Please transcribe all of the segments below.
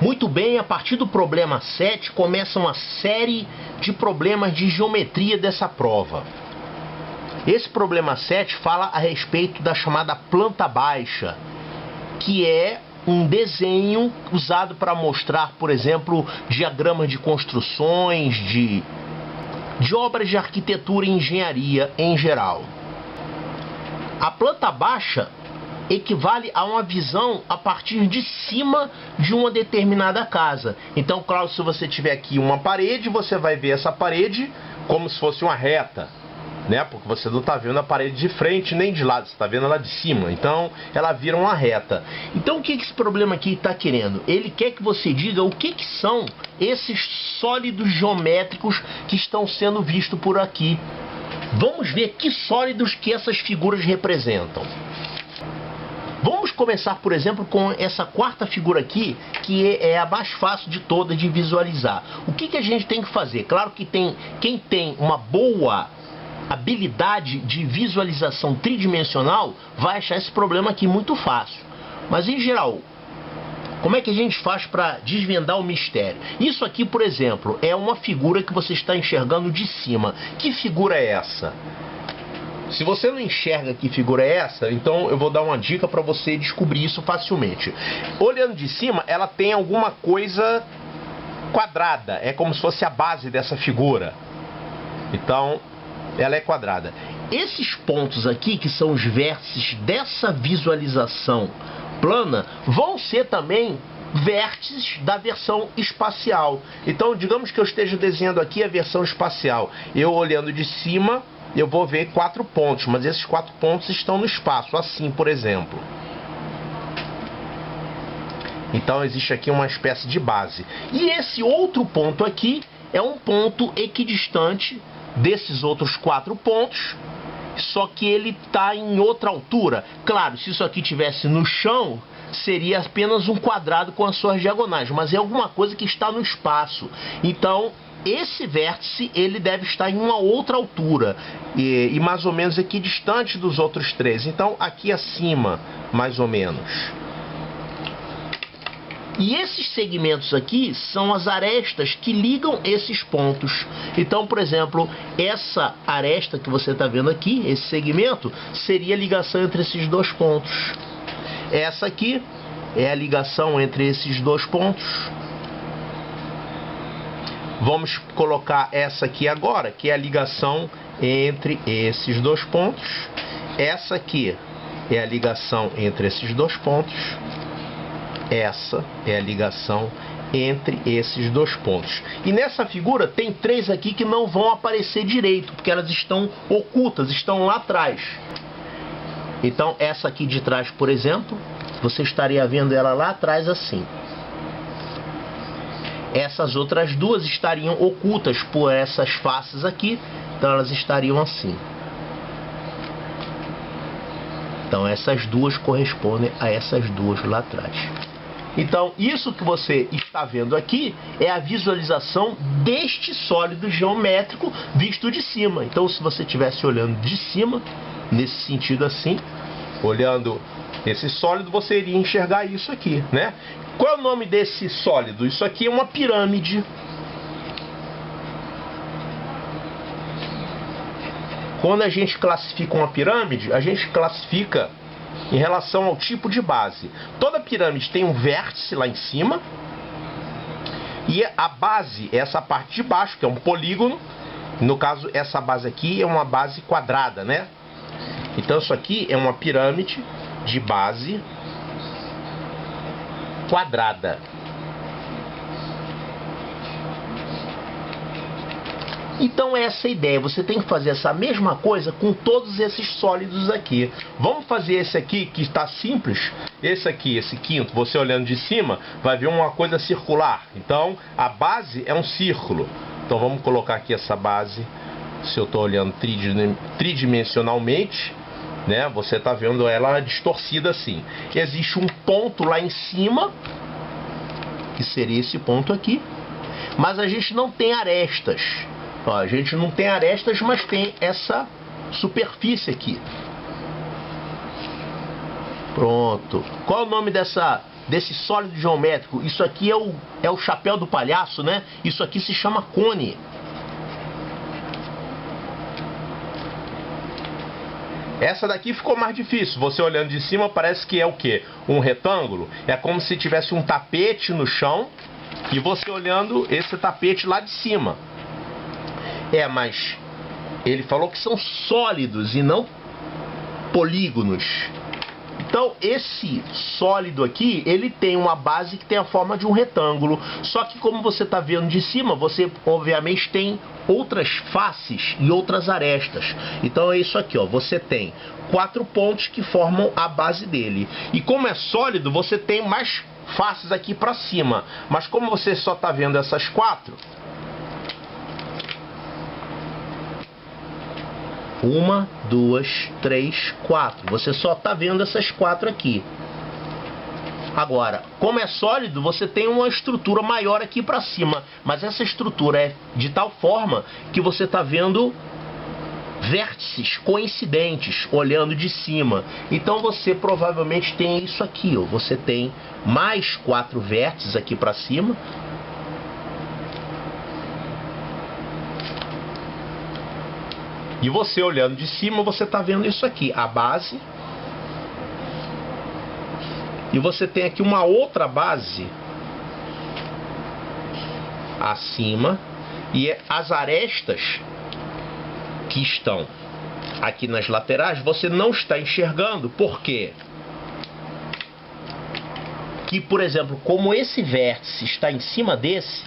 Muito bem, a partir do problema 7 começa uma série de problemas de geometria dessa prova. Esse problema 7 fala a respeito da chamada planta baixa, que é um desenho usado para mostrar, por exemplo, diagramas de construções, de obras de arquitetura e engenharia em geral. A planta baixa equivale a uma visão a partir de cima de uma determinada casa. Então, claro, se você tiver aqui uma parede, você vai ver essa parede como se fosse uma reta, né? Porque você não está vendo a parede de frente nem de lado, você está vendo ela de cima. Então, ela vira uma reta. Então, o que esse problema aqui está querendo? Ele quer que você diga o que são esses sólidos geométricos que estão sendo vistos por aqui. Vamos ver que sólidos que essas figuras representam. Vamos começar, por exemplo, com essa quarta figura aqui, que é a mais fácil de todas de visualizar. O que a gente tem que fazer? Claro que quem tem uma boa habilidade de visualização tridimensional vai achar esse problema aqui muito fácil. Mas, em geral, como é que a gente faz para desvendar o mistério? Isso aqui, por exemplo, é uma figura que você está enxergando de cima. Que figura é essa? Se você não enxerga que figura é essa, então eu vou dar uma dica para você descobrir isso facilmente. Olhando de cima, ela tem alguma coisa quadrada. É como se fosse a base dessa figura. Então, ela é quadrada. Esses pontos aqui, que são os vértices dessa visualização plana, vão ser também vértices da versão espacial. Então, digamos que eu esteja desenhando aqui a versão espacial. Eu olhando de cima, eu vou ver 4 pontos, mas esses 4 pontos estão no espaço, assim, por exemplo. Então, existe aqui uma espécie de base. E esse outro ponto aqui é um ponto equidistante desses outros 4 pontos, só que ele está em outra altura. Claro, se isso aqui estivesse no chão, seria apenas um quadrado com as suas diagonais, mas é alguma coisa que está no espaço. Então, esse vértice, ele deve estar em uma outra altura e mais ou menos equidistante dos outros 3. Então, aqui acima, mais ou menos. E esses segmentos aqui são as arestas que ligam esses pontos. Então, por exemplo, essa aresta que você está vendo aqui, esse segmento, seria a ligação entre esses 2 pontos. Essa aqui é a ligação entre esses 2 pontos. Vamos colocar essa aqui agora, que é a ligação entre esses 2 pontos. Essa aqui é a ligação entre esses 2 pontos. Essa é a ligação entre esses 2 pontos. E nessa figura tem 3 aqui que não vão aparecer direito, porque elas estão ocultas, estão lá atrás. Então essa aqui de trás, por exemplo, você estaria vendo ela lá atrás assim. Essas outras 2 estariam ocultas por essas faces aqui, então elas estariam assim. Então essas 2 correspondem a essas 2 lá atrás. Então, isso que você está vendo aqui é a visualização deste sólido geométrico visto de cima. Então, se você estivesse olhando de cima, nesse sentido assim, olhando esse sólido, você iria enxergar isso aqui, né? Qual é o nome desse sólido? Isso aqui é uma pirâmide. Quando a gente classifica uma pirâmide, a gente classifica em relação ao tipo de base. Toda pirâmide tem um vértice lá em cima e a base é essa parte de baixo, que é um polígono. No caso, essa base aqui é uma base quadrada, né? Então isso aqui é uma pirâmide de base quadrada. Então essa é a ideia, você tem que fazer essa mesma coisa com todos esses sólidos aqui. Vamos fazer esse aqui que está simples. Esse aqui, esse quinto, você olhando de cima, vai ver uma coisa circular. Então a base é um círculo. Então vamos colocar aqui essa base. Se eu estou olhando tridimensionalmente, né, você está vendo ela distorcida assim. Existe um ponto lá em cima, que seria esse ponto aqui, mas a gente não tem arestas. Ó, a gente não tem arestas, mas tem essa superfície aqui. Pronto. Qual é o nome dessa desse sólido geométrico. Isso aqui é o chapéu do palhaço, né? Isso aqui se chama cone. Essa daqui ficou mais difícil. Você olhando de cima parece que é o quê? Um retângulo. É como se tivesse um tapete no chão e você olhando esse tapete lá de cima. Mas ele falou que são sólidos e não polígonos. Então esse sólido aqui, ele tem uma base que tem a forma de um retângulo. Só que como você está vendo de cima, você obviamente tem outras faces e outras arestas. Então é isso aqui, ó. Você tem 4 pontos que formam a base dele. E como é sólido, você tem mais faces aqui para cima. Mas como você só está vendo essas 4, 1, 2, 3, 4. Você só está vendo essas 4 aqui. Agora, como é sólido, você tem uma estrutura maior aqui para cima. Mas essa estrutura é de tal forma que você está vendo vértices coincidentes olhando de cima. Então você provavelmente tem isso aqui, ó. Você tem mais 4 vértices aqui para cima. E você olhando de cima, você está vendo isso aqui, a base. E você tem aqui uma outra base acima. E as arestas que estão aqui nas laterais, você não está enxergando. Por quê? Que, por exemplo, como esse vértice está em cima desse,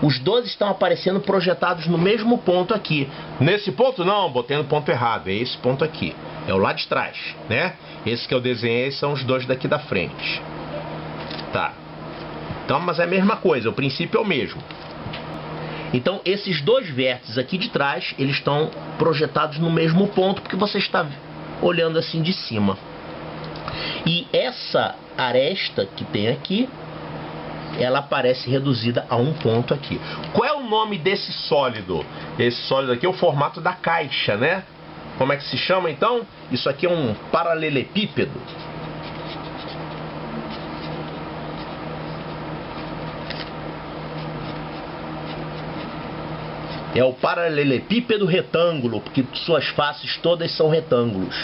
os dois estão aparecendo projetados no mesmo ponto aqui. Nesse ponto não, botei no ponto errado. É esse ponto aqui. É o lá de trás, né? Esse que eu desenhei são os dois daqui da frente. Tá. Então, mas é a mesma coisa. O princípio é o mesmo. Então, esses dois vértices aqui de trás, eles estão projetados no mesmo ponto, porque você está olhando assim de cima. E essa aresta que tem aqui, ela aparece reduzida a um ponto aqui. Qual é o nome desse sólido? Esse sólido aqui é o formato da caixa, né? Como é que se chama então? Isso aqui é um paralelepípedo. É o paralelepípedo retângulo, porque suas faces todas são retângulos.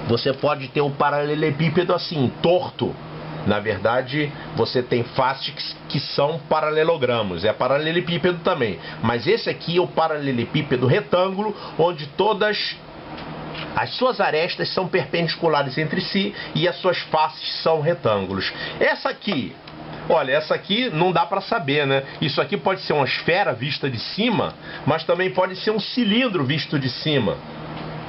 Você pode ter um paralelepípedo assim, torto. Na verdade, você tem faces que são paralelogramos. É paralelepípedo também. Mas esse aqui é o paralelepípedo retângulo, onde todas as suas arestas são perpendiculares entre si e as suas faces são retângulos. Essa aqui, olha, essa aqui não dá para saber, né? Isso aqui pode ser uma esfera vista de cima, mas também pode ser um cilindro visto de cima.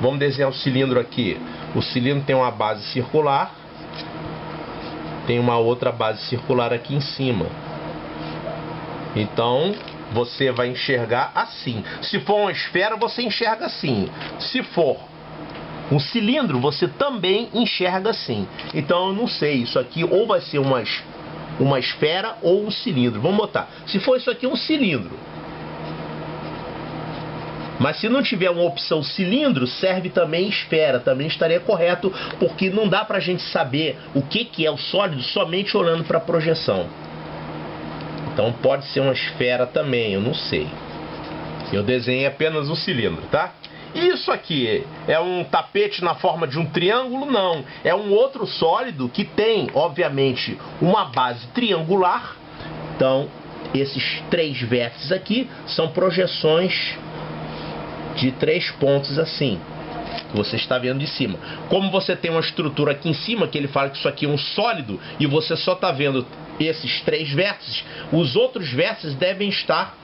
Vamos desenhar o cilindro aqui. O cilindro tem uma base circular, tem uma outra base circular aqui em cima. Então, você vai enxergar assim. Se for uma esfera, você enxerga assim. Se for um cilindro, você também enxerga assim. Então, eu não sei. Isso aqui ou vai ser uma esfera ou um cilindro. Vamos botar. Se for isso aqui, um cilindro. Mas se não tiver uma opção cilindro, serve também esfera, também estaria correto, porque não dá pra gente saber o que é o sólido somente olhando para a projeção. Então pode ser uma esfera também, eu não sei. Eu desenhei apenas um cilindro, tá? Isso aqui é um tapete na forma de um triângulo? Não. É um outro sólido que tem, obviamente, uma base triangular. Então, esses 3 vértices aqui são projeções de 3 pontos assim, que você está vendo de cima. Como você tem uma estrutura aqui em cima, que ele fala que isso aqui é um sólido, e você só está vendo esses 3 vértices, os outros vértices devem estar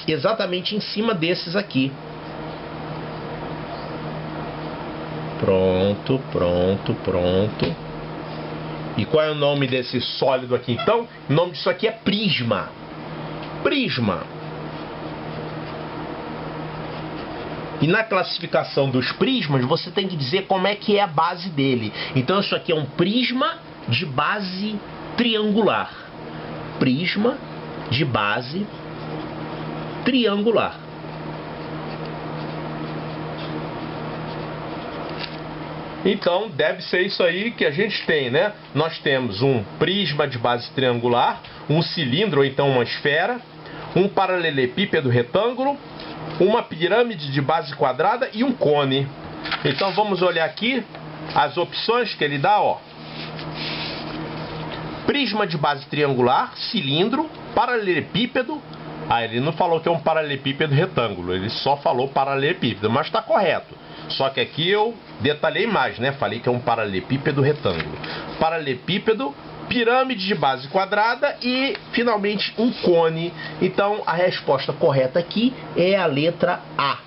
exatamente em cima desses aqui. Pronto, pronto, pronto. E qual é o nome desse sólido aqui então? O nome disso aqui é prisma. Prisma. E na classificação dos prismas, você tem que dizer como é que é a base dele. Então isso aqui é um prisma de base triangular. Prisma de base triangular. Então deve ser isso aí que a gente tem, né? Nós temos um prisma de base triangular, um cilindro ou então uma esfera, um paralelepípedo retângulo, uma pirâmide de base quadrada e um cone. Então vamos olhar aqui as opções que ele dá, ó. Prisma de base triangular, cilindro, paralelepípedo. Ah, ele não falou que é um paralelepípedo retângulo, ele só falou paralelepípedo, mas está correto. Só que aqui eu detalhei mais, né? Falei que é um paralelepípedo retângulo. Paralelepípedo, pirâmide de base quadrada e, finalmente, um cone. Então, a resposta correta aqui é a letra A.